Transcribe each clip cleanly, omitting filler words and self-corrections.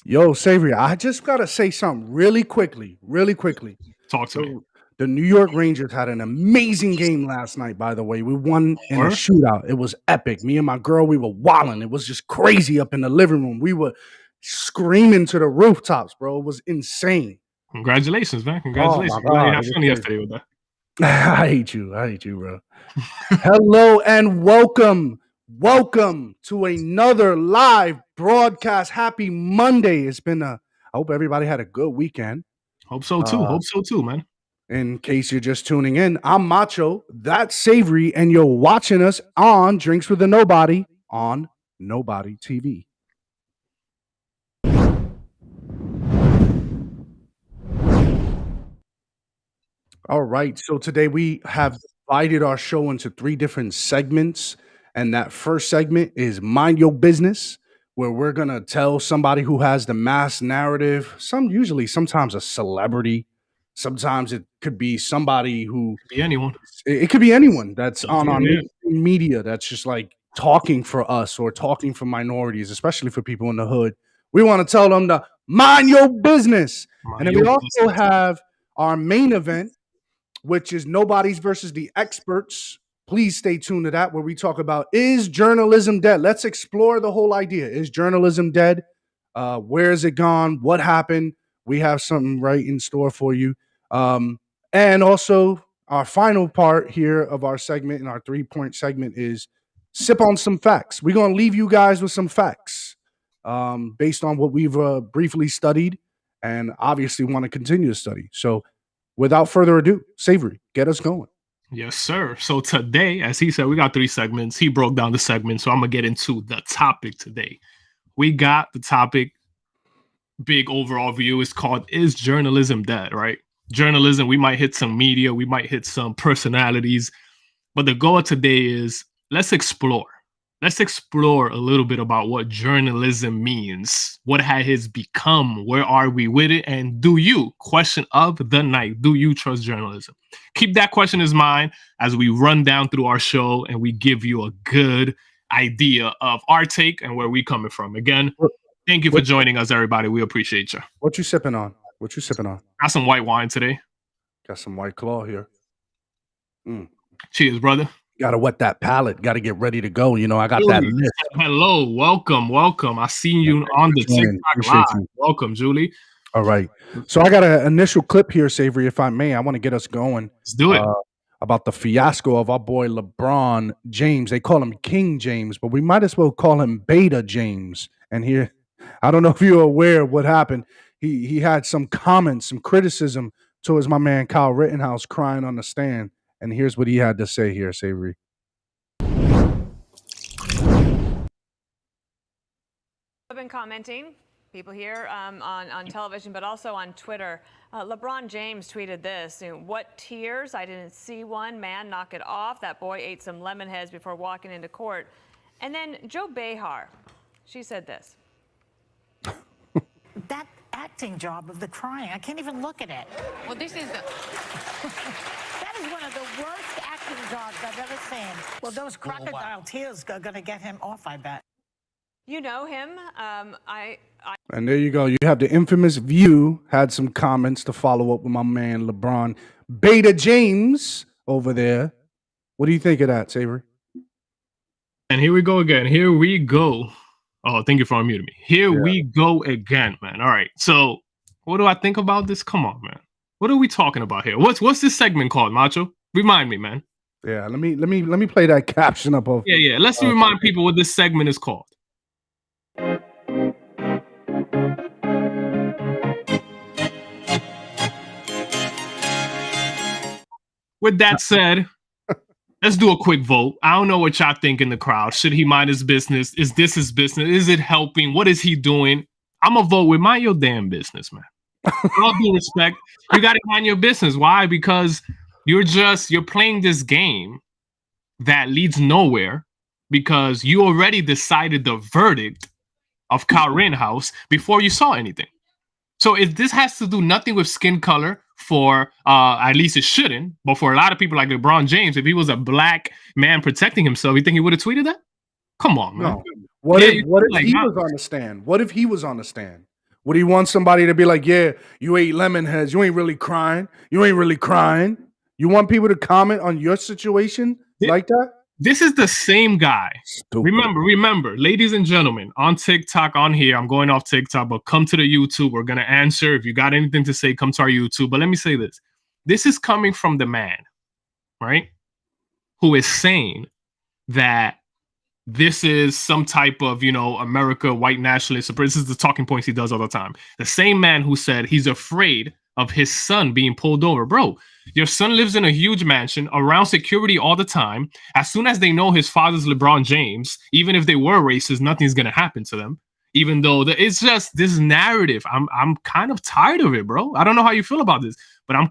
Yo, Savory, I just gotta say something really quickly, really quickly. Talk to me. So the New York Rangers had an amazing game last night, by the way. We won in a Or shootout. It was epic. Me and my girl, we were wilding. It was just crazy up in the living room. We were screaming to the rooftops, bro. It was insane. congratulations, man. Oh my Congratulations. Glad you God. had It was fun crazy. yesterday with that. I hate you. I hate you, bro. Hello and welcome. Welcome to another live broadcast. Happy Monday. I hope everybody had a good weekend. Hope so too. Hope so too, man. In case you're just tuning in, I'm Macho, that's Savory, and you're watching us on Drinks with a Nobody on Nobody TV. All right, so today we have divided our show into three different segments, and that first segment is Mind Your Business, where we're gonna tell somebody who has the mass narrative, sometimes a celebrity, sometimes it could be somebody who Be anyone. it could be anyone that's on our Yeah. media that's just like talking for us or talking for minorities, especially for people in the hood. We want to tell them to mind your business. And then we also have our main event, which is Nobody's versus the Experts. Please stay tuned to that, where we talk about, is journalism dead? Let's explore the whole idea. Is journalism dead? Where is it gone? What happened? We have something right in store for you. And also, our final part here of our segment, and our 3-point segment, is sip on some facts. We're going to leave you guys with some facts based on what we've briefly studied and obviously want to continue to study. So, without further ado, Savory, get us going. Yes, sir. So today, as he said, we got 3 segments. He broke down the segments, so I'm gonna get into the topic today. We got the topic, big overall view. It's called "Is Journalism Dead?" Right? Journalism. We might hit some media, we might hit some personalities, but the goal of today is let's explore. Let's explore a little bit about what journalism means. What has it become? Where are we with it? And do you, question of the night, do you trust journalism? Keep that question in mind as we run down through our show and we give you a good idea of our take and where we coming from. Again, thank you for joining us, everybody. We appreciate you. What you sipping on? What you sipping on? Got some white wine today. Got some White Claw here. Cheers, brother. Gotta wet that palate. Gotta get ready to go. You know, I got that Julie list. said, hello, welcome. I seen you on the Joining. TikTok Appreciate live. you. Welcome, Julie. All right. So I got an initial clip here, Savory, if I may. I want to get us going. Let's do it. About the fiasco of our boy LeBron James. They call him King James, but we might as well call him Beta James. And here, I don't know if you're aware of what happened. He had some comments, some criticism towards my man Kyle Rittenhouse crying on the stand. And here's what he had to say here, Savory. I've been commenting, people here on television, but also on Twitter. LeBron James tweeted this, "What tears? I didn't see one. Man, knock it off. That boy ate some lemon heads before walking into court." And then Joe Behar, she said this. That acting job of the crying, I can't even look at it. Well, this is the... That is one of the worst acting jobs I've ever seen. Well, those crocodile tears are going to get him off, I bet. You know him. And there you go. You have the infamous View had some comments to follow up with my man LeBron Beta James over there. What do you think of that, Savory? And here we go again. Here we go. Oh, thank you for unmuting me. Here we go again, man. All right. So what do I think about this? Come on, man. What are we talking about here? What's this segment called, Macho? Remind me, man. Yeah, let me play that caption up of. Yeah. Let's remind people what this segment is called. With that said, let's do a quick vote. I don't know what y'all think in the crowd. Should he mind his business? Is this his business? Is it helping? What is he doing? I'm gonna vote with mind your damn business, man. With all due respect, you gotta mind your business. Why? Because you're playing this game that leads nowhere because you already decided the verdict of Kyle Rittenhouse before you saw anything. So if this has to do nothing with skin color, for at least it shouldn't, but for a lot of people like LeBron James, if he was a black man protecting himself, you think he would have tweeted that? Come on, man. No. What if he was on the stand? What if he was on the stand? Would he want somebody to be like, yeah, you ate lemon heads. You ain't really crying. You ain't really crying. You want people to comment on your situation like that? This is the same guy. Stupid. Remember, ladies and gentlemen, on TikTok, on here, I'm going off TikTok, but come to the YouTube. We're going to answer. If you got anything to say, come to our YouTube. But let me say this. This is coming from the man, right, who is saying that this is some type of, America white nationalist. This is the talking points he does all the time. The same man who said he's afraid of his son being pulled over. Bro, your son lives in a huge mansion around security all the time. As soon as they know his father's LeBron James, even if they were racist, nothing's going to happen to them. Even though it's just this narrative. I'm kind of tired of it, bro. I don't know how you feel about this, but I'm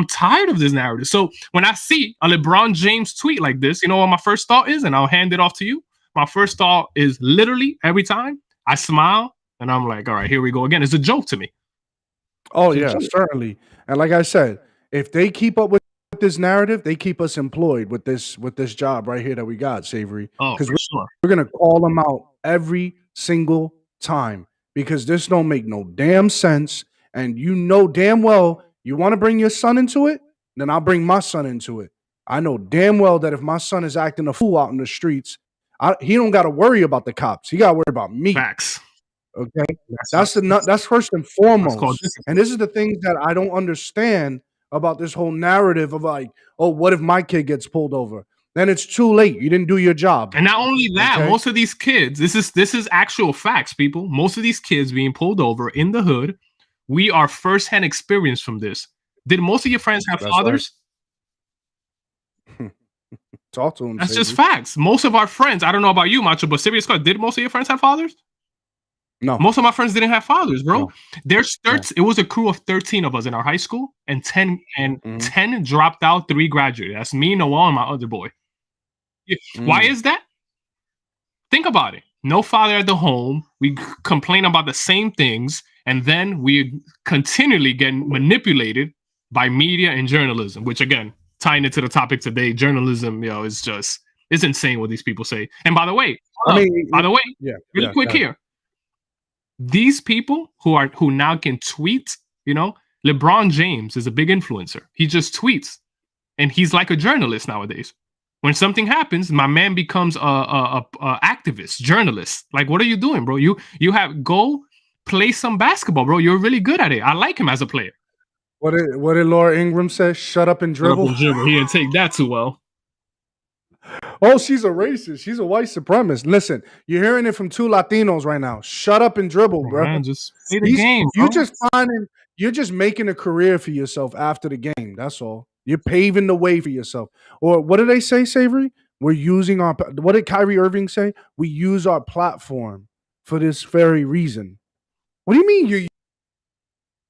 tired of this narrative. So when I see a LeBron James tweet like this, you know what my first thought is? And I'll hand it off to you. My first thought is literally every time I smile and I'm like, all right, here we go again. It's a joke to me. Oh, yeah, certainly. And like I said, if they keep up with this narrative, they keep us employed with this job right here that we got, Savory. Because we're going to call them out every single time because this don't make no damn sense. And you know damn well you want to bring your son into it, then I'll bring my son into it. I know damn well that if my son is acting a fool out in the streets, he don't got to worry about the cops. He got to worry about me. Facts. Okay, that's first and foremost. And this is the things that I don't understand about this whole narrative of like, oh, what if my kid gets pulled over? Then it's too late. You didn't do your job. And not only that, most of these kids, this is actual facts, people. Most of these kids being pulled over in the hood, we are firsthand experience from this. Did most of your friends have fathers? Right. Talk to them. That's just facts. Most of our friends, I don't know about you, Macho, but serious question, did most of your friends have fathers? No. Most of my friends didn't have fathers, bro. No. There's it was a crew of 13 of us in our high school, and 10 dropped out, 3 graduated. That's me, Noah, and my other boy. Why is that? Think about it. No father at the home. We complain about the same things, and then we continually get manipulated by media and journalism, which again, tying into the topic today, journalism, is insane what these people say. And by the way, really quick here. These people who now can tweet, LeBron James is a big influencer. He just tweets, and he's like a journalist nowadays. When something happens, my man becomes a activist, journalist. Like, what are you doing, bro? You go play some basketball, bro. You're really good at it. I like him as a player. What did Laura Ingraham say? Shut up and dribble. He didn't take that too well. Oh, she's a racist. She's a white supremacist. Listen, you're hearing it from two Latinos right now. Shut up and dribble, bro. Man, just play the game, bro. You're just making a career for yourself after the game. That's all. You're paving the way for yourself. Or what did they say, Savory? We're using what did Kyrie Irving say? We use our platform for this very reason. What do you mean you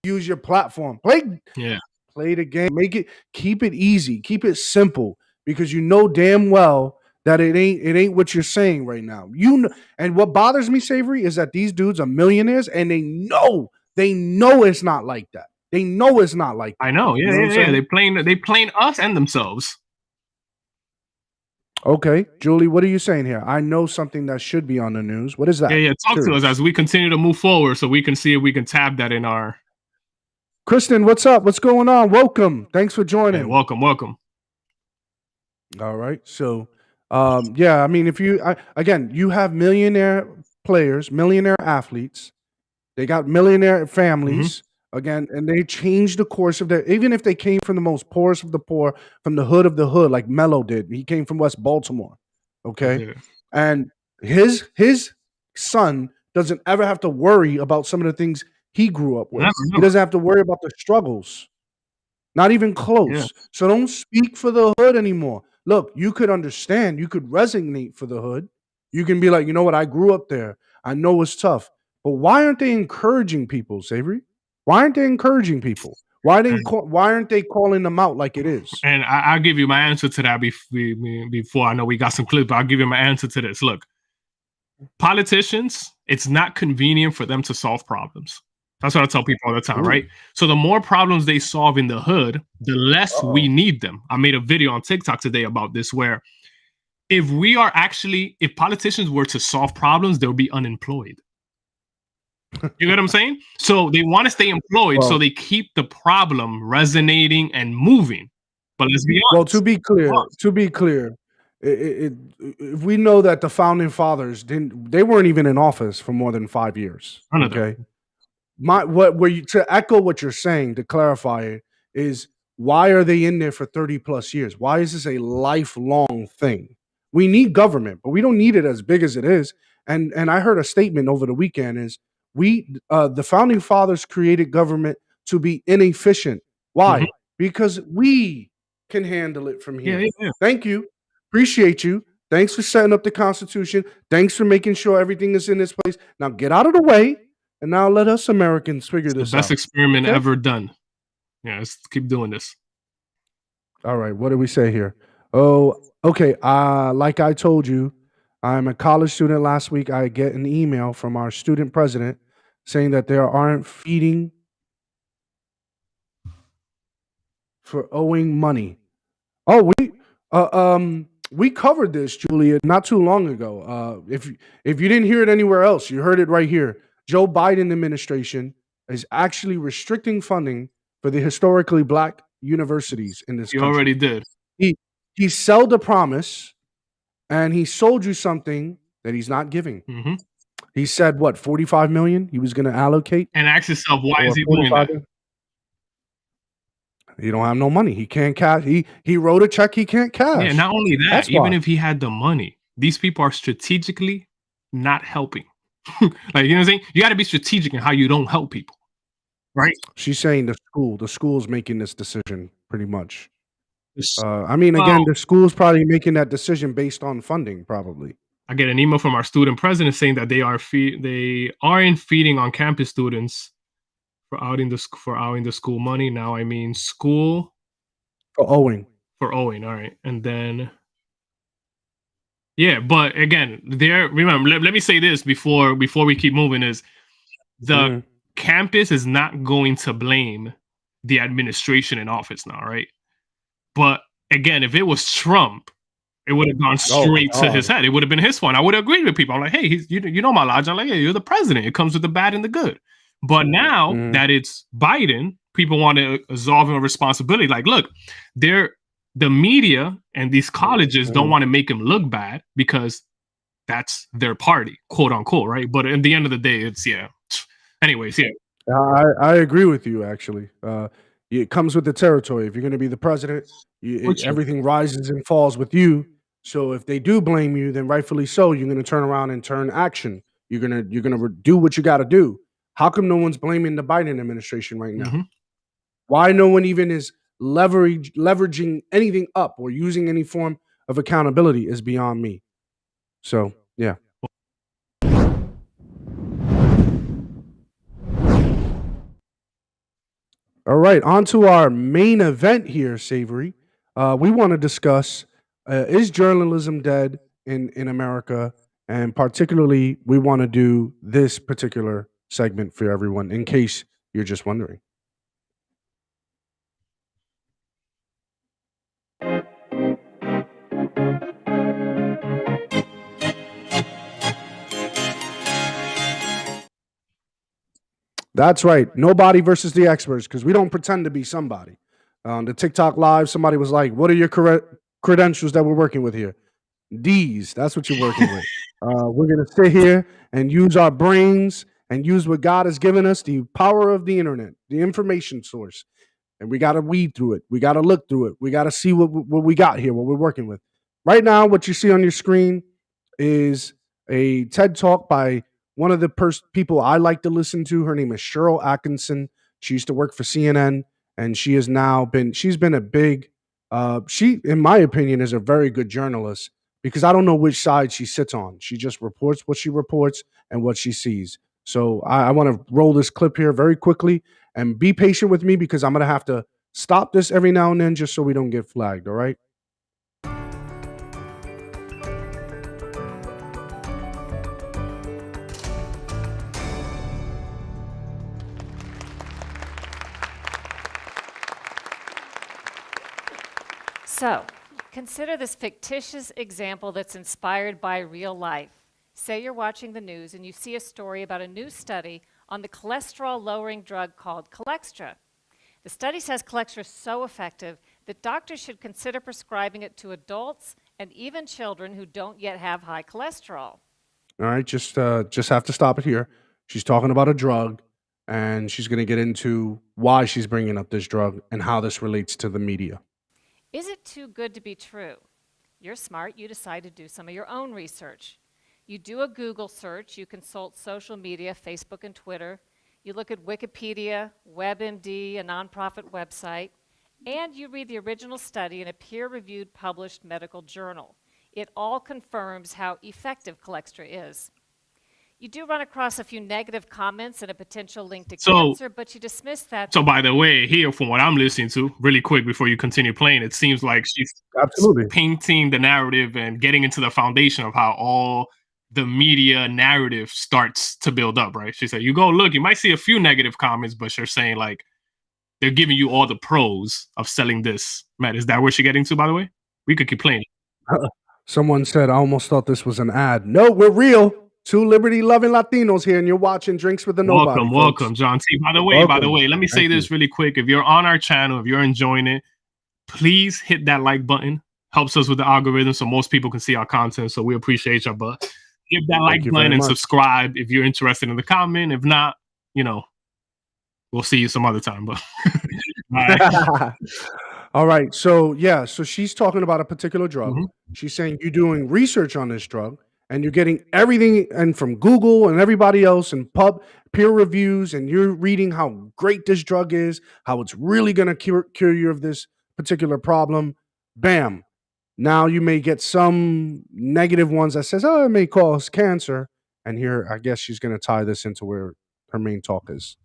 use your platform? Play the game. Keep it easy. Keep it simple. Because you know damn well that it ain't what you're saying right now. And what bothers me, Savory, is that these dudes are millionaires and they know it's not like that. They know it's not like that. I know, yeah. They playing us and themselves. Okay, Julie, what are you saying here? I know something that should be on the news. What is that? Yeah. Talk to us as we continue to move forward, so we can see if we can tab that in our. Kristen, what's up? What's going on? Welcome. Thanks for joining. Yeah, welcome. All right. So, I mean, you have millionaire players, millionaire athletes. They got millionaire families, again, and they changed the course of even if they came from the most poorest of the poor, from the hood of the hood, like Melo did. He came from West Baltimore. Okay. Yeah. And his son doesn't ever have to worry about some of the things he grew up with. He doesn't have to worry about the struggles. Not even close. Yeah. So don't speak for the hood anymore. Look, you could understand. You could resonate for the hood. You can be like, you know what? I grew up there. I know it's tough. But why aren't they encouraging people, Savory? Why aren't they encouraging people? Why aren't they calling them out like it is? And I'll give you my answer to that before I know we got some clips, but I'll give you my answer to this. Look, politicians, it's not convenient for them to solve problems. That's what I tell people all the time, right? So the more problems they solve in the hood, the less we need them. I made a video on TikTok today about this, where if politicians were to solve problems, they'll be unemployed. You get what I'm saying? So they want to stay employed, so they keep the problem resonating and moving. But let's be honest. Well, to be clear, if we know that the founding fathers they weren't even in office for more than 5 years. Okay. To echo what you're saying, to clarify it, is why are they in there for 30 plus years? Why is this a lifelong thing? We need government, but we don't need it as big as it is. And I heard a statement over the weekend is the founding fathers created government to be inefficient. Why? Because we can handle it from here. Yeah. Thank you. Appreciate you. Thanks for setting up the Constitution. Thanks for making sure everything is in this place. Now get out of the way. And now let us Americans figure this out. The best experiment ever done. Yeah, let's keep doing this. All right, what do we say here? Oh, okay. Like I told you, I'm a college student. Last week, I get an email from our student president saying that there aren't feeding for owing money. Oh, we covered this, Julia, not too long ago. If you didn't hear it anywhere else, you heard it right here. Joe Biden administration is actually restricting funding for the historically black universities in this country. You already did. He sold a promise, and he sold you something that he's not giving. He said, what, 45 million he was going to allocate? And ask yourself, why is he doing that? He don't have no money. He can't cash. He wrote a check he can't cash. Yeah, not only that, that's even if he had the money, these people are strategically not helping. Like, you know what I'm saying? You got to be strategic in how you don't help people, right? She's saying the school's making this decision pretty much. Again, the school's probably making that decision based on funding, probably. I get an email from our student president saying that they aren't feeding on campus students for outing the school money. Now I mean school for owing. All right, and then. Yeah, but again, remember, let me say this before we keep moving, is the campus is not going to blame the administration in office now, right? But again, if it was Trump, it would have gone straight to his head. It would have been his fault. I would have agreed with people. I'm like, hey, you know my logic. I'm like, hey, you're the president. It comes with the bad and the good. But now that it's Biden, people want to absolve him of responsibility. Like, look, the media and these colleges don't want to make him look bad because that's their party, quote unquote, right? But at the end of the day, it's anyways, I agree with you. Actually, it comes with the territory. If you're going to be the president, everything rises and falls with you. So if they do blame you, then rightfully so. You're going to turn around and turn action. You're gonna do what you got to do. How come no one's blaming the Biden administration right now? Why no one even is leveraging anything up or using any form of accountability is beyond me. So, yeah. All right, on to our main event here, Savory. We want to discuss, is journalism dead in America? And particularly, we want to do this particular segment for everyone, in case you're just wondering. That's right. Nobody versus the experts, because we don't pretend to be somebody. On the TikTok live, somebody was like, "What are your credentials that we're working with here?" D's. That's what you're working with. We're gonna sit here and use our brains and use what God has given us, the power of the internet, the information source, and we got to weed through it. We got to look through it. We got to see what we got here, what we're working with. Right now, what you see on your screen is a TED Talk by one of the people I like to listen to. Her name is Cheryl Atkinson. She used to work for CNN, and she's been a big, she, in my opinion, is a very good journalist, because I don't know which side she sits on. She just reports what she reports and what she sees. So I want to roll this clip here very quickly, and be patient with me, because I'm going to have to stop this every now and then just so we don't get flagged, all right? So, consider this fictitious example that's inspired by real life. Say you're watching the news and you see a story about a new study on the cholesterol-lowering drug called Cholextra. The study says Cholextra is so effective that doctors should consider prescribing it to adults and even children who don't yet have high cholesterol. All right, just have to stop it here. She's talking about a drug, and she's going to get into why she's bringing up this drug and how this relates to the media. Is it too good to be true? You're smart, you decide to do some of your own research. You do a Google search, you consult social media, Facebook and Twitter, you look at Wikipedia, WebMD, a nonprofit website, and you read the original study in a peer-reviewed published medical journal. It all confirms how effective Cholextra is. You do run across a few negative comments and a potential link to cancer, but you dismiss that. So, by the way, here, from what I'm listening to, really quick before you continue playing, it seems like she's painting the narrative and getting into the foundation of how all the media narrative starts to build up, right? She said, you go look, you might see a few negative comments, but you're saying, like, they're giving you all the pros of selling this. Matt, is that where she's getting to, by the way? We could keep playing. Someone said, I almost thought this was an ad. No, we're real. Two liberty-loving Latinos here, and you're watching Drinks with the Nobody. Welcome, John T. By the way, let me say this really quick. If you're on our channel, if you're enjoying it, please hit that like button. Helps us with the algorithm so most people can see our content. So we appreciate you, but give that like button and subscribe if you're interested in the comment. If not, we'll see you some other time. But all right. So so she's talking about a particular drug. She's saying you're doing research on this drug, and you're getting everything and from Google and everybody else and peer reviews, and you're reading how great this drug is, how it's really going to cure you of this particular problem. Bam. Now you may get some negative ones that says, oh, it may cause cancer. And here, I guess she's going to tie this into where her main talk is.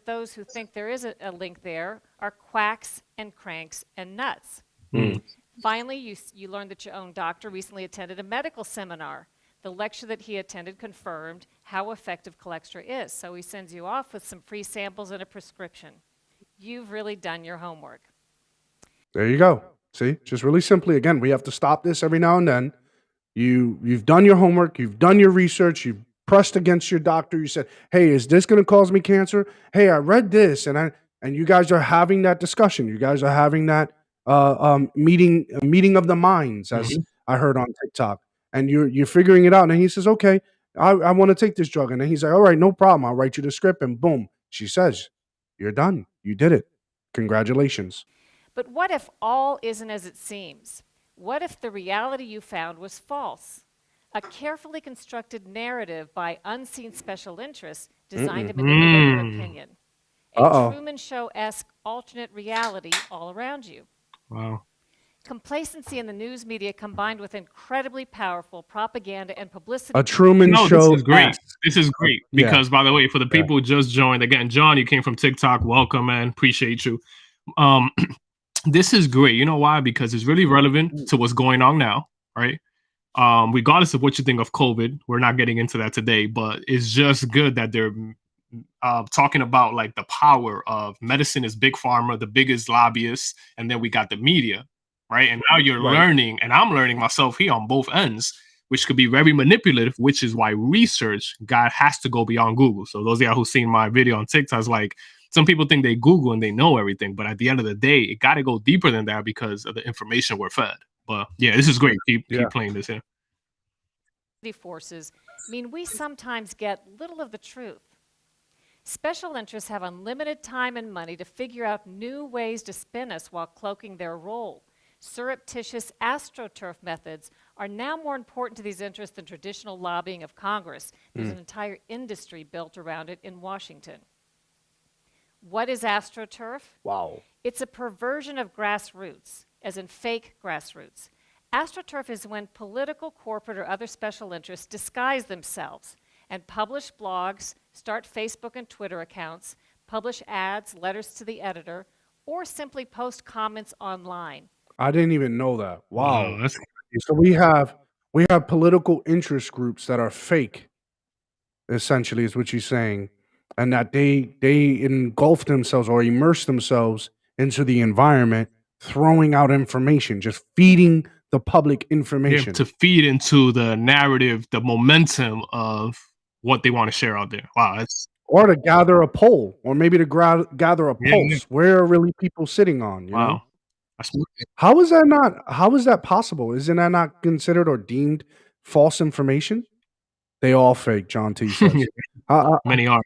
Those who think there is a link there are quacks and cranks and nuts. Finally, you learned that your own doctor recently attended a medical seminar. The lecture that he attended confirmed how effective Cholextra is, so he sends you off with some free samples and a prescription. You've really done your homework. There you go. See, just really simply, again, we have to stop this every now and then. You've done your homework, you've done your research, you've pressed against your doctor. You said, "Hey, is this going to cause me cancer? Hey, I read this," and you guys are having that discussion. You guys are having that meeting of the minds, as I heard on TikTok, and you're figuring it out. And he says, "Okay, I want to take this drug," and then he's like, "All right, no problem. I'll write you the script," and boom, she says, "You're done. You did it. Congratulations." But what if all isn't as it seems? What if the reality you found was false? A carefully constructed narrative by unseen special interests designed to manipulate your opinion. A Truman Show-esque alternate reality all around you. Wow. Complacency in the news media combined with incredibly powerful propaganda and publicity. A Truman Show. This is great. This is great because, by the way, for the people who just joined, again, John, you came from TikTok. Welcome, man. Appreciate you. This is great. You know why? Because it's really relevant to what's going on now, right? Regardless of what you think of COVID, we're not getting into that today, but it's just good that they're talking about like the power of medicine is big pharma, the biggest lobbyists, and then we got the media, right? And now you're learning, and I'm learning myself here on both ends, which could be very manipulative, which is why research has to go beyond Google. So those of y'all who've seen my video on TikTok, is like, some people think they Google and they know everything, but at the end of the day, it got to go deeper than that because of the information we're fed. But yeah, this is great. Keep playing this here. Forces mean we sometimes get little of the truth. Special interests have unlimited time and money to figure out new ways to spin us while cloaking their role. Surreptitious astroturf methods are now more important to these interests than traditional lobbying of Congress. There's an entire industry built around it in Washington. What is astroturf? Wow. It's a perversion of grassroots, as in fake grassroots. AstroTurf is when political, corporate, or other special interests disguise themselves and publish blogs, start Facebook and Twitter accounts, publish ads, letters to the editor, or simply post comments online. I didn't even know that. Wow. So we have political interest groups that are fake, essentially, is what you're saying, and that they engulf themselves or immerse themselves into the environment, throwing out information, just feeding the public information to feed into the narrative, the momentum of what they want to share out there. Wow, or to gather a poll, or maybe to gather a pulse. Where are really people sitting on? You know? How is that possible? Isn't that not considered or deemed false information? They all fake, John T says. Many are.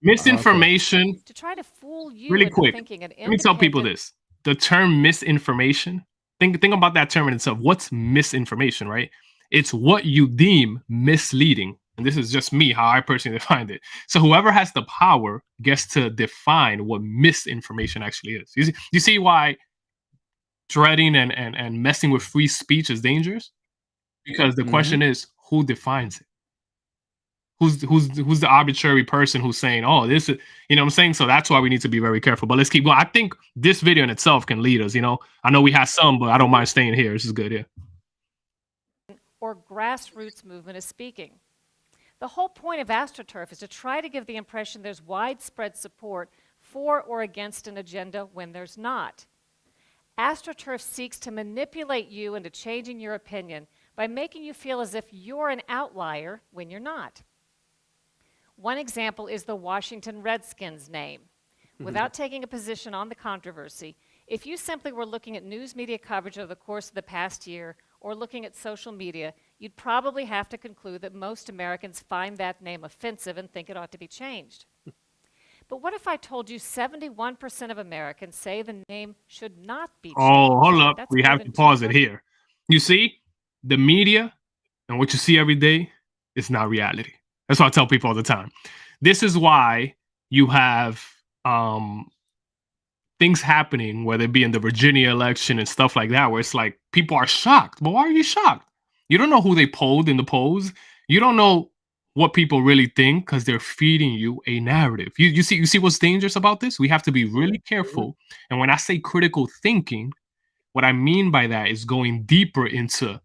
Misinformation. To try to fool you really quick. Let me tell people this. The term misinformation, think about that term in itself. What's misinformation, right? It's what you deem misleading. And this is just me, how I personally define it. So whoever has the power gets to define what misinformation actually is. You see why dreading and messing with free speech is dangerous? Because the question is, who defines it? Who's the arbitrary person who's saying, oh, this is, you know what I'm saying? So that's why we need to be very careful. But let's keep going. I think this video in itself can lead us, you know. I know we have some, but I don't mind staying here. This is good, Or grassroots movement is speaking. The whole point of AstroTurf is to try to give the impression there's widespread support for or against an agenda when there's not. AstroTurf seeks to manipulate you into changing your opinion by making you feel as if you're an outlier when you're not. One example is the Washington Redskins name. Without taking a position on the controversy, if you simply were looking at news media coverage over the course of the past year or looking at social media, you'd probably have to conclude that most Americans find that name offensive and think it ought to be changed. But what if I told you 71% of Americans say the name should not be changed? Oh, hold up. We have to pause it here. You see, the media and what you see every day is not reality. That's what I tell people all the time. This is why you have things happening, whether it be in the Virginia election and stuff like that, where it's like people are shocked. But why are you shocked? You don't know who they polled in the polls. You don't know what people really think because they're feeding you a narrative. You see what's dangerous about this? We have to be really careful. And when I say critical thinking, what I mean by that is going deeper into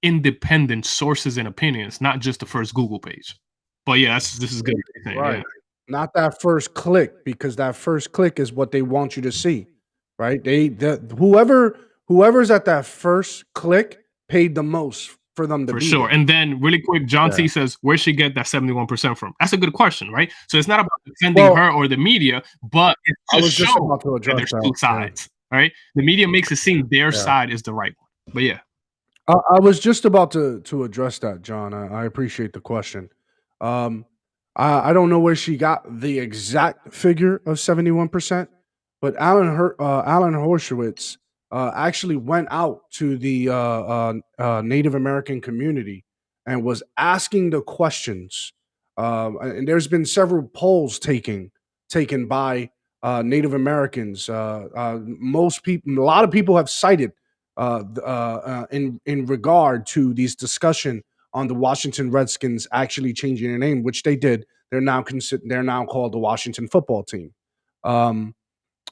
independent sources and opinions, not just the first Google page. But yeah, this is good. Right. Yeah. Not that first click, because that first click is what they want you to see, right? Whoever's at that first click paid the most for them to For be sure. there. And then really quick, John T says, where'd she get that 71% from? That's a good question, right? So it's not about defending her or the media, but it I just was just shows about to that address there's that. two sides, right? The media makes it seem their side is the right one. But yeah. I was just about to address that, John. I appreciate the question. I don't know where she got the exact figure of 71%, but Alan Horschowitz actually went out to the Native American community and was asking the questions. And there's been several polls taken by Native Americans. Most people, a lot of people have cited in regard to these discussion on the Washington Redskins actually changing their name, which they did. They're now called the Washington Football Team.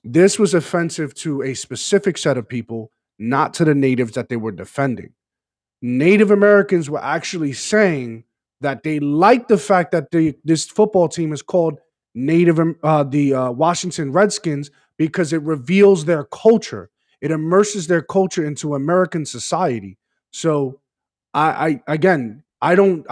This was offensive to a specific set of people, not to the natives that they were defending. Native Americans were actually saying that they like the fact that this football team is called the Washington Redskins because it reveals their culture. It immerses their culture into American society. So I don't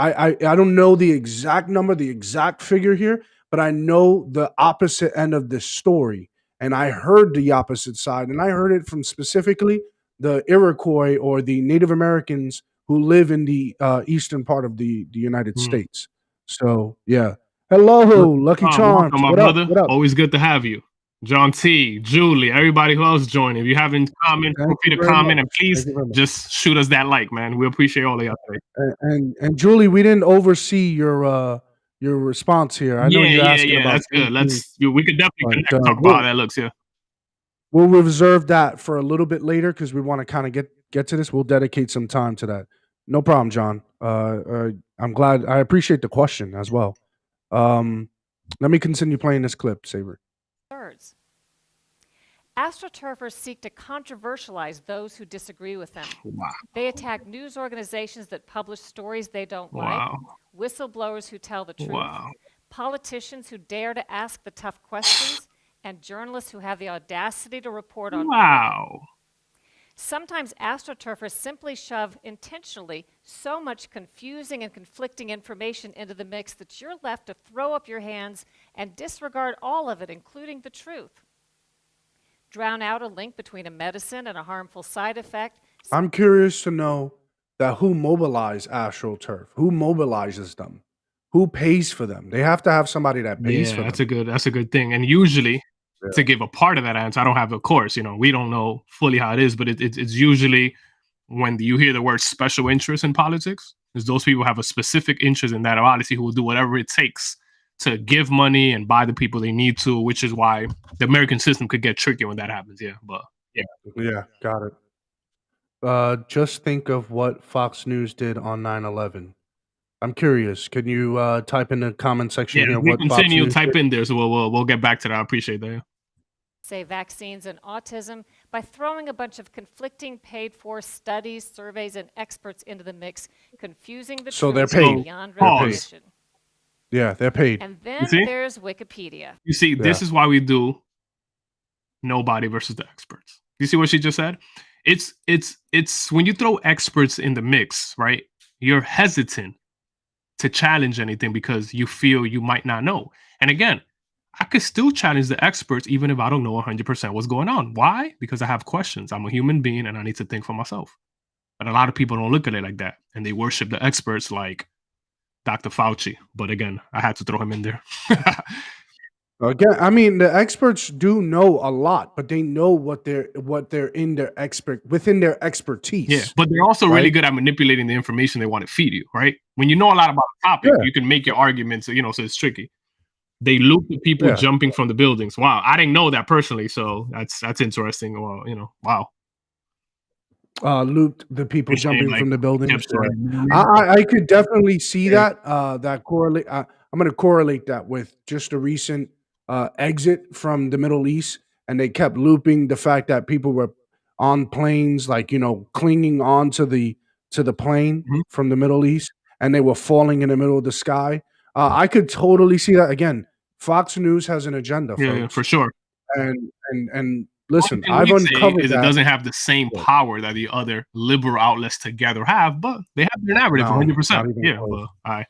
know the exact number, the exact figure here, but I know the opposite end of the story. And I heard the opposite side, and I heard it from specifically the Iroquois or the Native Americans who live in the eastern part of the United States. So yeah. Hello, Lucky Charms. Welcome, my What brother. up? What up? Always good to have you. John T, Julie, everybody who else joined. If you haven't commented, feel free to comment and please just shoot us that like, man. We appreciate all of y'all today. And Julie, we didn't oversee your response here. I know you're asking about that's good. We could definitely connect, talk about how that looks. Yeah, we'll reserve that for a little bit later because we want to kind of get to this. We'll dedicate some time to that. No problem, John. I'm glad. I appreciate the question as well. Let me continue playing this clip, Saber. Birds. AstroTurfers seek to controversialize those who disagree with them. Wow. They attack news organizations that publish stories they don't like, whistleblowers who tell the truth, politicians who dare to ask the tough questions, and journalists who have the audacity to report on. Wow. Sometimes AstroTurfers simply shove intentionally so much confusing and conflicting information into the mix that you're left to throw up your hands and disregard all of it, including the truth. Drown out a link between a medicine and a harmful side effect. I'm curious to know that who mobilized AstroTurf? Who mobilizes them? Who pays for them? They have to have somebody that pays for them. That's a good thing. And usually, to give a part of that answer, I don't have, of course, we don't know fully how it is, but it's usually when you hear the word special interest in politics, is those people have a specific interest in that, obviously, who will do whatever it takes to give money and buy the people they need to, which is why the American system could get tricky when that happens. Yeah, but yeah, got it. Just think of what Fox News did on 9/11. I'm curious. Can you type in the comment section here? We continue. Type in there, so we'll get back to that. I appreciate that. Say vaccines and autism by throwing a bunch of conflicting paid-for studies, surveys, and experts into the mix, confusing the truth they're paid. Beyond recognition. Yeah, they're paid. And then there's Wikipedia. You see, this is why we do nobody versus the experts. You see what she just said? It's when you throw experts in the mix, right? You're hesitant to challenge anything because you feel you might not know. And again, I could still challenge the experts even if I don't know 100% what's going on. Why? Because I have questions. I'm a human being and I need to think for myself. But a lot of people don't look at it like that. And they worship the experts like Dr. Fauci. But again, I had to throw him in there. Again, I mean, the experts do know a lot, but they know what they're within their expertise. Yeah, but they're also really good at manipulating the information they want to feed you, right? When you know a lot about a topic, you can make your arguments, so it's tricky. They loop the people jumping from the buildings. Wow, I didn't know that personally, so that's interesting. Well, wow. Looped the people jumping from the buildings. I could definitely see that. That correlate. I'm going to correlate that with just a recent exit from the Middle East, and they kept looping the fact that people were on planes, like clinging on to the plane from the Middle East, and they were falling in the middle of the sky. I could totally see that. Again, Fox News has an agenda, folks. Yeah, for sure. And listen, thing I've we say uncovered is it that. doesn't have the same Yeah. power that the other liberal outlets together have, but they have their narrative No, 100%. not even Yeah, close. but all right,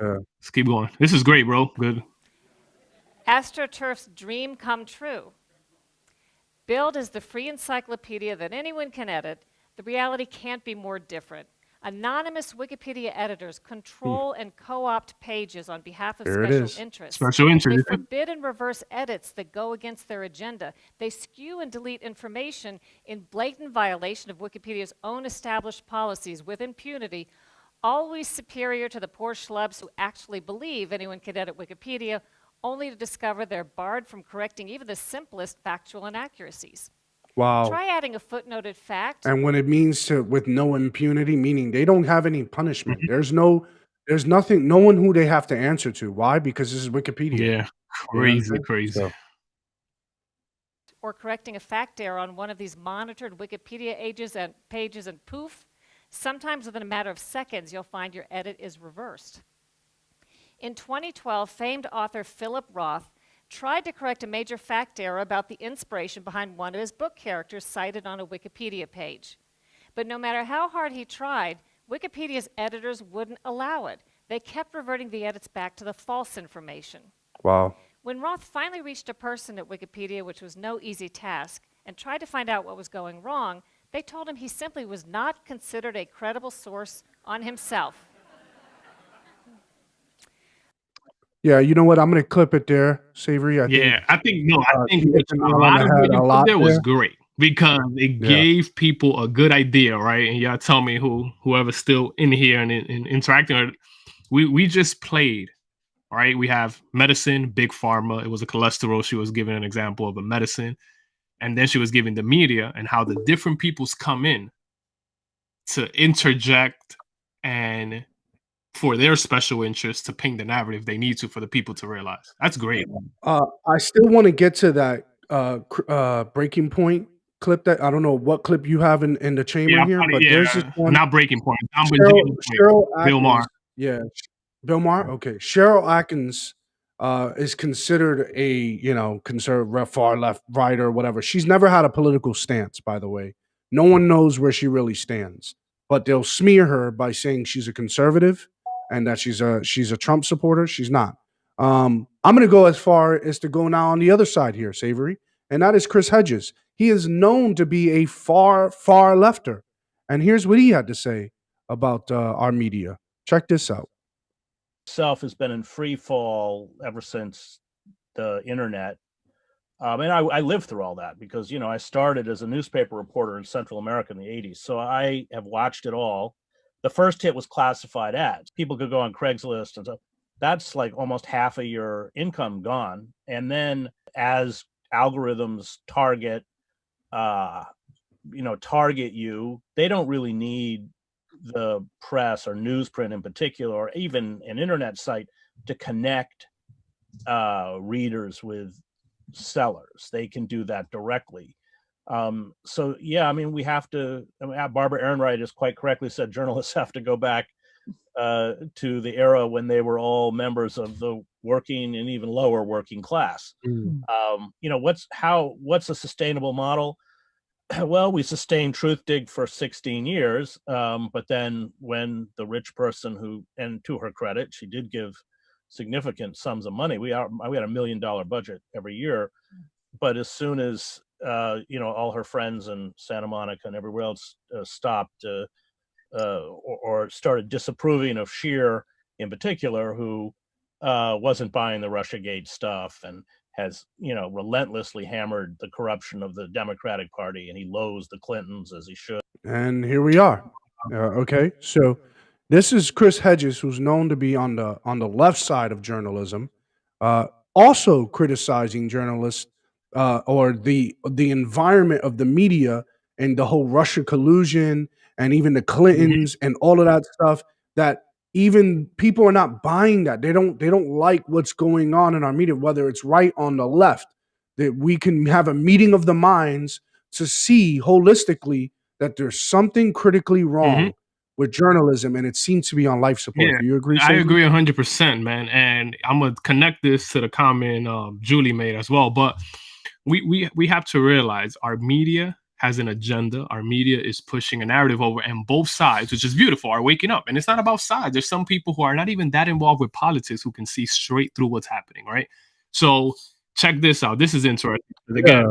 Yeah. let's keep going. This is great, bro. Good. AstroTurf's dream come true. Billed as the free encyclopedia that anyone can edit, the reality can't be more different. Anonymous Wikipedia editors control and co-opt pages on behalf of There it special is. interests. Special They interest. forbid and reverse edits that go against their agenda. They skew and delete information in blatant violation of Wikipedia's own established policies with impunity, always superior to the poor schlubs who actually believe anyone can edit Wikipedia, only to discover they're barred from correcting even the simplest factual inaccuracies. Wow. Try adding a footnoted fact. And when it means with no impunity, meaning they don't have any punishment. There's nothing, no one who they have to answer to. Why? Because this is Wikipedia. Yeah, You understand? crazy. So, Or correcting a fact error on one of these monitored Wikipedia pages and poof, sometimes within a matter of seconds, you'll find your edit is reversed. In 2012, famed author Philip Roth tried to correct a major fact error about the inspiration behind one of his book characters cited on a Wikipedia page. But no matter how hard he tried, Wikipedia's editors wouldn't allow it. They kept reverting the edits back to the false information. wow. When Roth finally reached a person at Wikipedia, which was no easy task, and tried to find out what was going wrong, they told him he simply was not considered a credible source on himself. Yeah, you know what? I'm going to clip it there, Savory. I think I think you hit the a nail on lot the of head what you a put lot there was there. great because it Yeah. gave people a good idea, right? And y'all tell me whoever's still in here and interacting. We just played, right? We have medicine, big pharma. It was a cholesterol. She was giving an example of a medicine, and then she was giving the media and how the different peoples come in to interject and for their special interests to paint the narrative they need to for the people to realize. That's great. I still want to get to that breaking point clip. That I don't know what clip you have in the chamber here, but there's this one. Not breaking point. Cheryl Bill Maher. Atkins. Yeah, Bill Maher. Okay, Cheryl Atkins is considered a conservative, far left, right, or whatever. She's never had a political stance, by the way. No one knows where she really stands, but they'll smear her by saying she's a conservative and that she's a Trump supporter. She's not. I'm going to go as far as to go now on the other side here, Savory, and that is Chris Hedges. He is known to be a far, far lefter, and here's what he had to say about our media. Check this out. Itself has been in free fall ever since the internet. And I lived through all that because, I started as a newspaper reporter in Central America in the 80s. So I have watched it all. The first hit was classified ads. People could go on Craigslist and stuff. That's like almost half of your income gone. And then as algorithms target you, they don't really need the press or newsprint in particular, or even an internet site to connect readers with sellers. They can do that directly. We have to. Barbara Ehrenreich has quite correctly said journalists have to go back to the era when they were all members of the working and even lower working class. What's a sustainable model? Well, we sustained Truthdig for 16 years, but then when the rich person and to her credit, she did give significant sums of money. We had $1 million budget every year, but as soon as all her friends in Santa Monica and everywhere else stopped or started disapproving of Scheer in particular, who wasn't buying the Russiagate stuff and has relentlessly hammered the corruption of the Democratic Party, and he loathes the Clintons as he should. And here we are. Okay, so this is Chris Hedges, who's known to be on the left side of journalism, also criticizing journalists or the environment of the media and the whole Russia collusion and even the Clintons and all of that stuff. That even people are not buying that. They don't like what's going on in our media, whether it's right on the left. That we can have a meeting of the minds to see holistically that there's something critically wrong with journalism, and it seems to be on life support. Yeah, Do you agree? I Savory? agree 100%, man. And I'm gonna connect this to the comment Julie made as well. But we have to realize our media has an agenda. Our media is pushing a narrative over, and both sides, which is beautiful, are waking up. And it's not about sides. There's some people who are not even that involved with politics who can see straight through what's happening, right? So check this out. This is interesting. Again,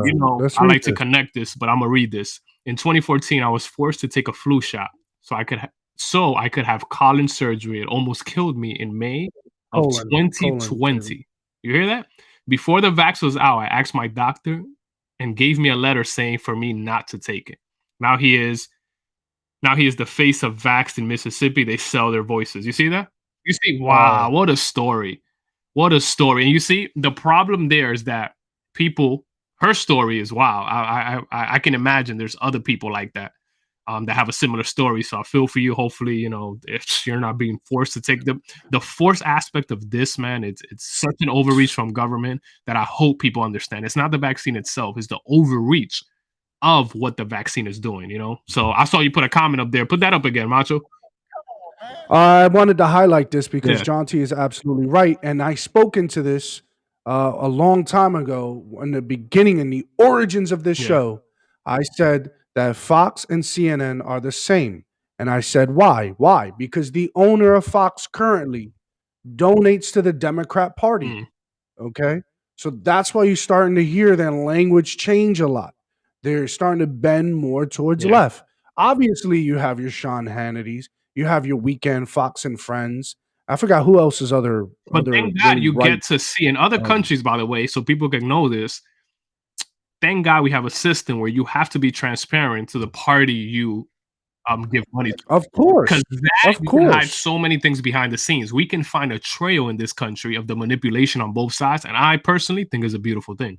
I like to connect this, but I'm gonna read this. In 2014, I was forced to take a flu shot so I could have colon surgery. It almost killed me in May of 2020. You hear that? Before the vax was out, I asked my doctor and gave me a letter saying for me not to take it. Now he is the face of vax in Mississippi. They sell their voices. You see that? You see, wow, what a story. What a story. And you see, the problem there is that her story is wow. I can imagine there's other people like that. That have a similar story. So I feel for you. Hopefully, if you're not being forced to take the force aspect of this, man, it's such an overreach from government that I hope people understand. It's not the vaccine itself, it's the overreach of what the vaccine is doing, So I saw you put a comment up there. Put that up again, Macho. I wanted to highlight this because John T is absolutely right. And I spoke into this a long time ago in the beginning, in the origins of this show. I said that Fox and CNN are the same. And I said, why? Why? Because the owner of Fox currently donates to the Democrat Party. Okay? So that's why you're starting to hear their language change a lot. They're starting to bend more towards left. Obviously, you have your Sean Hannity's. You have your Weekend Fox and Friends. I forgot who else is other. But thank God you get to see in other countries, by the way, so people can know this. Thank God we have a system where you have to be transparent to the party you give money to. Of course. Because that you can hide so many things behind the scenes. We can find a trail in this country of the manipulation on both sides, and I personally think is a beautiful thing.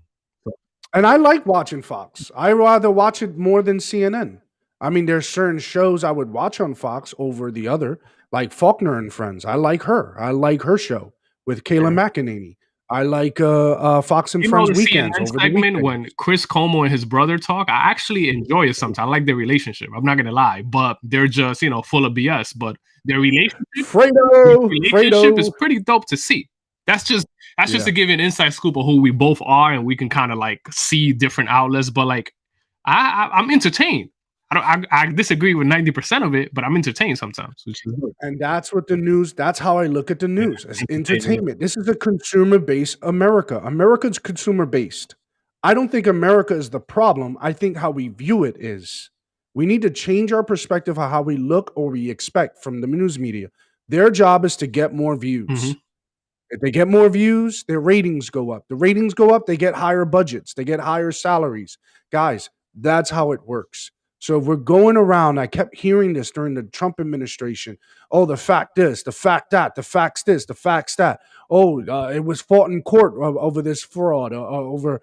And I like watching Fox. I rather watch it more than CNN. I mean, there's certain shows I would watch on Fox over the other, like Faulkner and Friends. I like her. I like her show with Kayla McEnany. I like Fox and Friends Weekends over the weekend. When Chris Como and his brother talk, I actually enjoy it sometimes. I like their relationship. I'm not gonna lie, but they're just full of BS. But their relationship is pretty dope to see. That's just to give you an inside scoop of who we both are, and we can kind of like see different outlets. But like, I'm entertained. I disagree with 90% of it, but I'm entertained sometimes. And that's what the news. That's how I look at the news as entertainment. This is a consumer-based America. America's consumer-based. I don't think America is the problem. I think how we view it is. We need to change our perspective of how we look or we expect from the news media. Their job is to get more views. If they get more views, their ratings go up. The ratings go up, they get higher budgets. They get higher salaries. Guys, that's how it works. So if we're going around, I kept hearing this during the Trump administration. Oh, the fact this, the fact that, the facts this, the facts that. Oh, it was fought in court over this fraud, over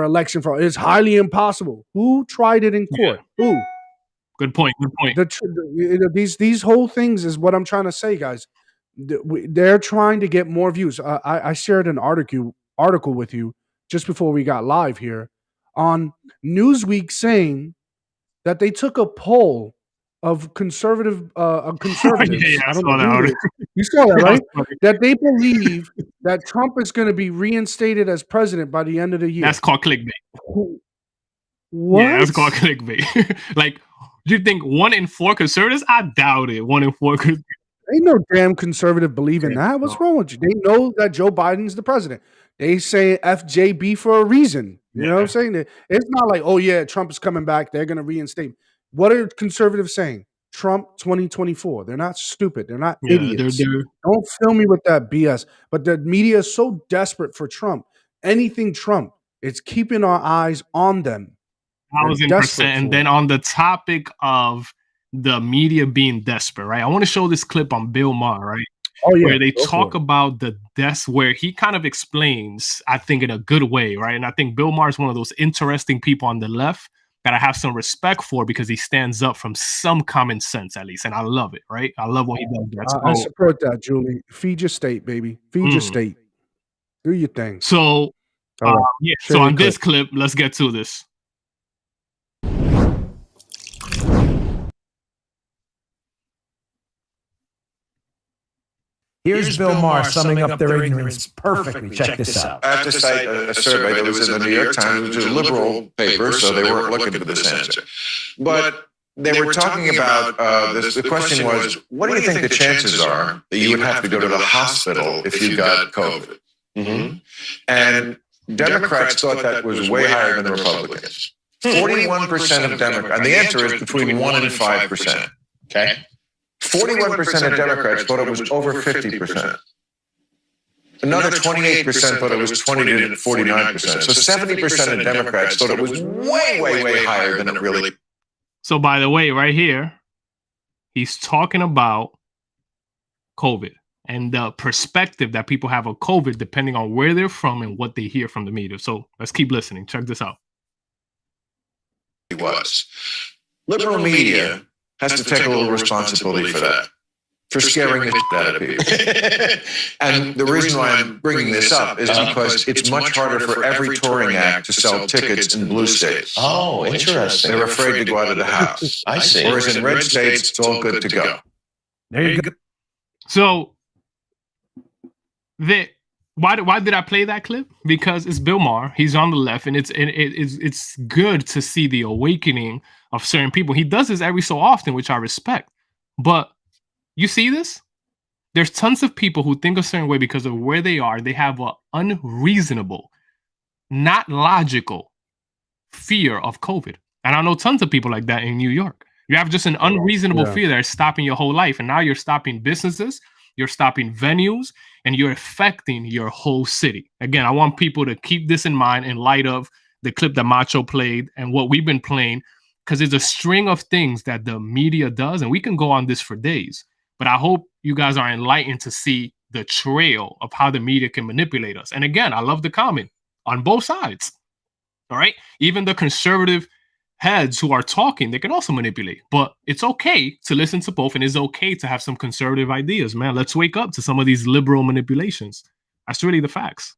election fraud. It's highly impossible. Who tried it in court? Who? Good point. These whole things is what I'm trying to say, guys. They're trying to get more views. I shared an article with you just before we got live here on Newsweek saying that they took a poll of conservatives. I don't know. You saw that, right? That they believe that Trump is going to be reinstated as president by the end of the year. That's called clickbait. What? Yeah, that's called clickbait. Like, do you think 1 in 4 conservatives? I doubt it. 1 in 4 conservatives. Ain't no damn conservative believe in that. What's wrong with you? They know that Joe Biden's the president. They say FJB for a reason. You know what I'm saying? It's not like, oh yeah, Trump is coming back. They're going to reinstate. What are conservatives saying? Trump 2024. They're not stupid. They're not idiots. Don't fill me with that BS. But the media is so desperate for Trump. Anything Trump, it's keeping our eyes on them. 1,000%. And then on the topic of the media being desperate, right? I want to show this clip on Bill Maher, right? Oh, yeah. Where they talk about the deaths, where he kind of explains, I think, in a good way, right? And I think Bill Maher is one of those interesting people on the left that I have some respect for because he stands up from some common sense, at least. And I love it, right? I love what he does. I support that, Julie. Feed your state, baby. Feed your state. Do your thing. So, so on this clip, let's get to this. Here's Bill Maher summing up their ignorance perfectly. Check this out. I have to cite a survey that was in the New York Times, which is a liberal paper, so they weren't looking for this answer. But they were talking about this. The question was, what do you think the chances are that you would have to go to the hospital if you got COVID? Mm-hmm. And Democrats thought that was way higher than Republicans. 41% of Democrats, and the answer is between 1% and 5%. Okay. 41% of Democrats thought it was over 50%. Another 28% thought it was 20 to 49%. So 70% of Democrats thought it was way, way, way higher than it really. So by the way, right here, he's talking about COVID and the perspective that people have of COVID depending on where they're from and what they hear from the media. So let's keep listening. Check this out. Was. Liberal media has to take a little responsibility for that, for scaring the shit out of people. And the reason why I'm bringing this up is because it's much harder for every touring act to sell tickets in blue states. Oh, interesting. They're afraid to go out of the house. I see. Whereas in red states, it's all good to go. There you go. So why did I play that clip? Because it's Bill Maher. He's on the left, and it's good to see the awakening of certain people. He does this every so often, which I respect. But you see this? There's tons of people who think a certain way because of where they are. They have an unreasonable, not logical fear of COVID. And I know tons of people like that in New York. You have just an unreasonable fear that is stopping your whole life. And now you're stopping businesses, you're stopping venues, and you're affecting your whole city. Again, I want people to keep this in mind in light of the clip that Macho played and what we've been playing, because there's a string of things that the media does, and we can go on this for days. But I hope you guys are enlightened to see the trail of how the media can manipulate us. And again, I love the comment on both sides. All right. Even the conservative heads who are talking, they can also manipulate. But it's okay to listen to both, and it's okay to have some conservative ideas, man. Let's wake up to some of these liberal manipulations. That's really the facts.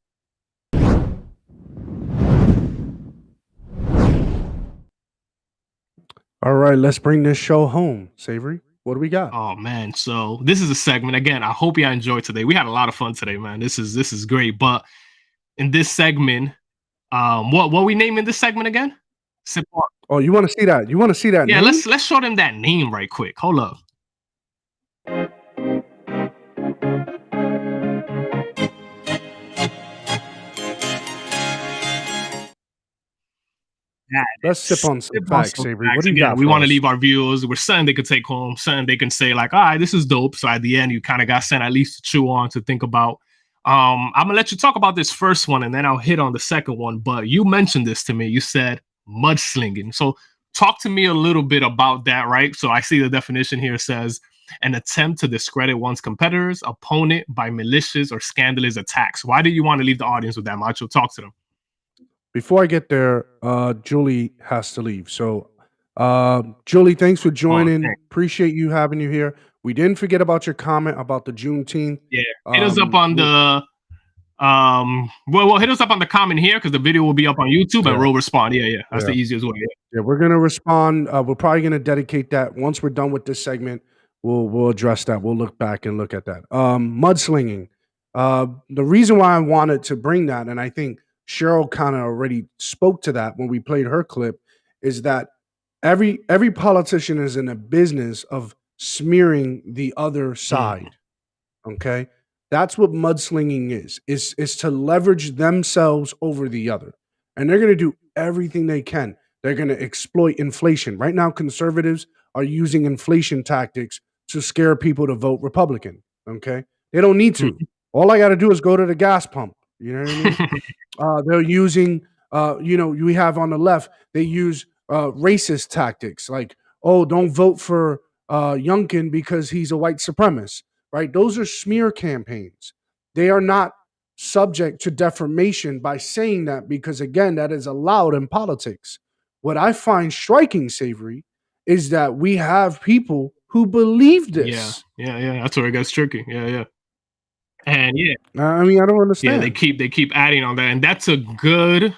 All right, let's bring this show home. Savory, what do we got? Oh man, so this is a segment. Again, I hope you enjoyed today. We had a lot of fun today, man. This is great. But in this segment, what we naming this segment again? Sip on. Oh, you want to see that? You want to see that? Yeah, name? let's show them that name right quick. Hold up. Let's sip on some facts, Savory. What do you got? We want to leave our viewers with something they can take home, something they can say like, all right, this is dope. So at the end, you kind of got sent at least to chew on, to think about. I'm gonna let you talk about this first one, and then I'll hit on the second one. But you mentioned this to me. You said mudslinging. So talk to me a little bit about that, right? So I see the definition here says an attempt to discredit one's competitor's opponent by malicious or scandalous attacks. Why do you want to leave the audience with that, Macho? Talk to them. Before I get there, Julie has to leave. So, Julie, thanks for joining. Appreciate you having you here. We didn't forget about your comment about the Juneteenth. Yeah, hit us up on the well, hit us up on the comment here because the video will be up on YouTube and we'll respond. Yeah, that's the easiest way. Yeah, we're gonna respond. We're probably gonna dedicate that once we're done with this segment. We'll address that. We'll look back and look at that. Mudslinging. The reason why I wanted to bring that, and I think Cheryl kind of already spoke to that when we played her clip, is that every politician is in a business of smearing the other side. Okay, that's what mudslinging is to leverage themselves over the other, and they're going to do everything they can. They're going to exploit inflation. Right now, conservatives are using inflation tactics to scare people to vote Republican. Okay, they don't need to. All I got to do is go to the gas pump. You know what I mean? They're using, we have on the left, they use racist tactics like, oh, don't vote for Youngkin because he's a white supremacist, right? Those are smear campaigns. They are not subject to defamation by saying that because, again, that is allowed in politics. What I find striking, Savory, is that we have people who believe this. Yeah. That's where it gets tricky. Yeah. And I mean, I don't understand. Yeah, they keep adding on that, and that's a good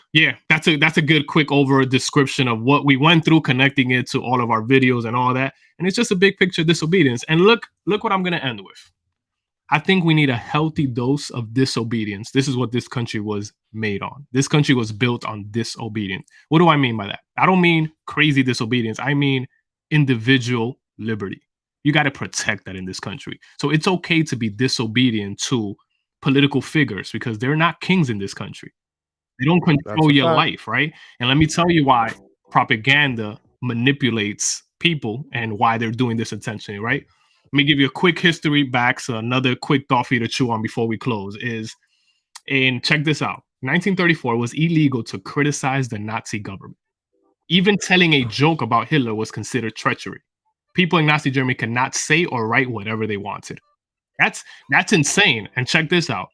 quick over description of what we went through, connecting it to all of our videos and all that. And it's just a big picture of disobedience. And look what I'm gonna end with. I think we need a healthy dose of disobedience. This is what this country was made on. This country was built on disobedience. What do I mean by that? I don't mean crazy disobedience. I mean individual liberty. You got to protect that in this country. So it's okay to be disobedient to political figures because they're not kings in this country. They don't control your life, right? And let me tell you why propaganda manipulates people and why they're doing this intentionally, right? Let me give you a quick history back. So another quick thought for you to chew on before we close is, and check this out. 1934 was illegal to criticize the Nazi government. Even telling a joke about Hitler was considered treachery. People in Nazi Germany could not say or write whatever they wanted. That's insane. And check this out.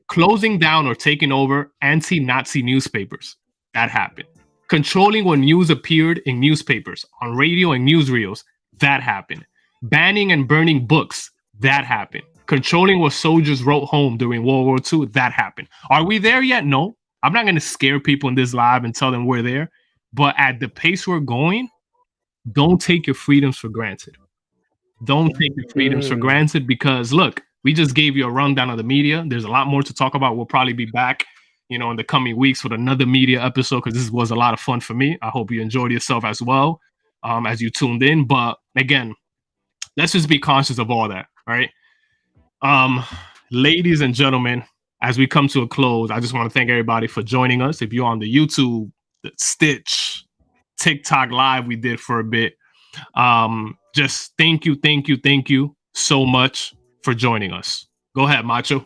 Closing down or taking over anti-Nazi newspapers. That happened. Controlling when news appeared in newspapers, on radio and newsreels. That happened. Banning and burning books. That happened. Controlling what soldiers wrote home during World War II. That happened. Are we there yet? No. I'm not going to scare people in this live and tell them we're there. But at the pace we're going, don't take your freedoms for granted. Don't take your freedoms for granted because, look, we just gave you a rundown of the media. There's a lot more to talk about. We'll probably be back, in the coming weeks with another media episode because this was a lot of fun for me. I hope you enjoyed yourself as well as you tuned in. But again, let's just be conscious of all that, all right? Ladies and gentlemen, as we come to a close, I just want to thank everybody for joining us. If you're on the YouTube, the Stitch, TikTok live we did for a bit, just thank you so much for joining us. Go ahead, Macho.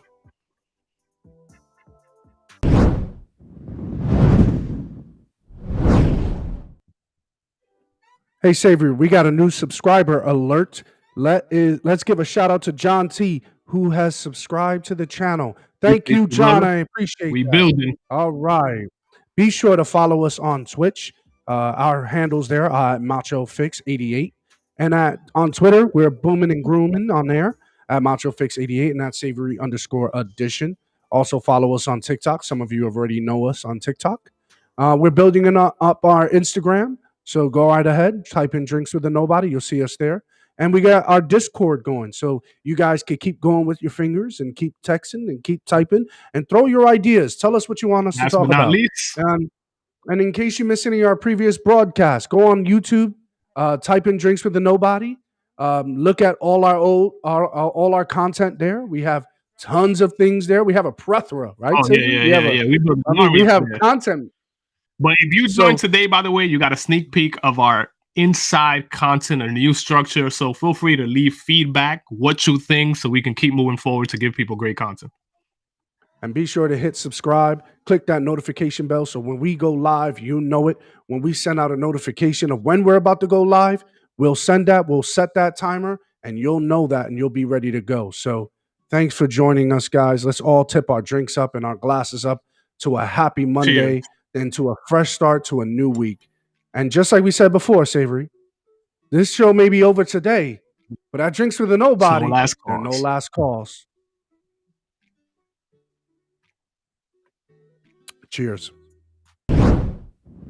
Hey, Savory, we got a new subscriber alert. Let's give a shout out to John T, who has subscribed to the channel. Thank you, John. I appreciate we that. Building. All right. Be sure to follow us on Twitch. Our handles there are at MachoFix88. And on Twitter, we're booming and grooming on there at MachoFix88 and at Savory_edition. Also follow us on TikTok. Some of you have already know us on TikTok. We're building up our Instagram. So go right ahead, type in Drinks with a Nobody. You'll see us there. And we got our Discord going. So you guys can keep going with your fingers and keep texting and keep typing and throw your ideas. Tell us what you want us to talk about. And in case you missed any of our previous broadcasts, go on YouTube, type in Drinks with a Nobody. Look at all our content there. We have tons of things there. We have a plethora, right? Oh, yeah. We have content. But if you joined today, by the way, you got a sneak peek of our inside content and new structure. So feel free to leave feedback, what you think, so we can keep moving forward to give people great content. And be sure to hit subscribe, click that notification bell. So when we go live, you know it. When we send out a notification of when we're about to go live, we'll set that timer and you'll know that and you'll be ready to go. So thanks for joining us, guys. Let's all tip our drinks up and our glasses up to a happy Monday. Cheers. And to a fresh start to a new week. And just like we said before, Savory, this show may be over today, but at Drinks with a Nobody, there are no last calls. Cheers.